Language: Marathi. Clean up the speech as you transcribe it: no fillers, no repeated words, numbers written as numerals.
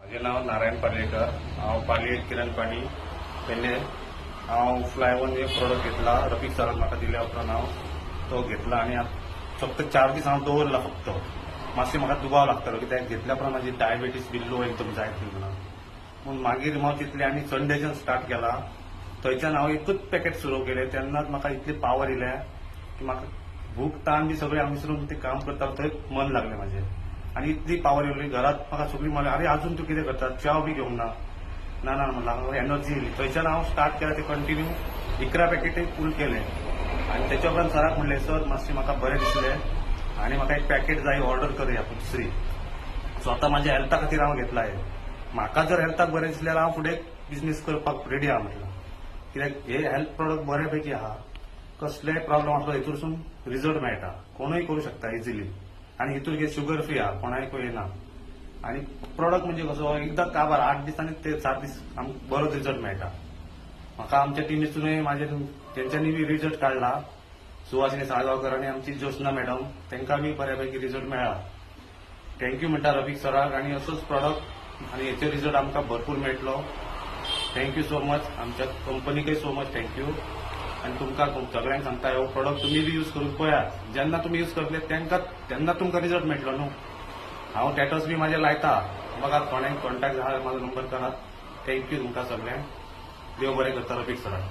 म्हजें नांव नारायण पालयेकर. हांव पालये किरण पाणी पेडणे. हांव फ्लायओव्हर एक प्रोडक्ट घेतला. रफीक सरान म्हाका दिल्या उपरांत हांव तो घेतला आनी फक्त 4 दीस हांव दवरला. फक्त मातशें म्हाका दुबाव लागतालो कित्याक घेतल्या उपरांत म्हाजी डायबिटीस बी लो एकदम जायत म्हणून. पूण मागीर हांव चिंतलें आनी संडेच्यान स्टार्ट केला. थंयच्यान हांव एकूच पॅकेट सुरू केलें. तेन्नाच म्हाका इतली पावर येयल्या की म्हाका भूक ताण बी सगळें हांव विसरून तें काम करता थंय मन लागलें म्हाजें. आनी इतली पावर येयली घरात म्हाका सगळीं म्हणलें अरे अजून तूं कितें करता, च्या बी घेवंक ना ना म्हणला हांव एनर्जी येयली. थंयच्यान हांव स्टार्ट केलें ते कंटिन्यू 11 पॅकेटी फूल केले. आनी तेच्या उपरांत सराक म्हणलें सर मातशें म्हाका बरें दिसलें आनी म्हाका एक पॅकेट जाय ऑर्डर करया दुसरी. सो आतां म्हाज्या हेल्था खातीर हांव घेतला हें. म्हाका जर हेल्थाक बरें दिसलें जाल्यार हांव फुडें बिझनेस करपाक रेडी आहा म्हटलं. कित्याक हे हेल्थ प्रोडक्ट बरे पैकी आहा. कसलेय प्रॉब्लम आसलो हितूरसून रिजल्ट मेळटा. कोणूय करूं शकता इजिली. आनी हितूर शुगर फ्री आहा, कोणायक येना. आनी प्रोडक्ट म्हणजे कसो एकदां काबार 8 दीस आनी ते 7 दीस आमकां बरोच रिजल्ट मेळटा. म्हाका आमच्या टिमीसूनय तेंच्यांनी बी रिजल्ट काडला. सुहासिनी साळगांवकर आनी आमची ज्योत्स्ना मॅडम तेंकां बी बऱ्यापैकी रिजल्ट मेळ्ळा. थँक्यू म्हणटा रफीक सराक. आनी असोच प्रोडक्ट आनी हेचो रिजल्ट आमकां भरपूर मेळटलो. Thank you so much. आमच्या कंपनीकय सो मच थँक्यू. आनी तुमकां सगळ्यांक सांगता हो प्रोडक्ट तुमी बी यूज करून पळयात. जेन्ना तुमी यूज करतले तेन्ना तुमकां रिजल्ट मेळटलो न्हू. हांव टॅटस बी म्हाजे लायता. बघा कोणाक कॉन्टॅक्ट आहा म्हाजो नंबर करात. थँक्यू तुमकां सगळ्यांक. देव बरें करता रफीक सराक.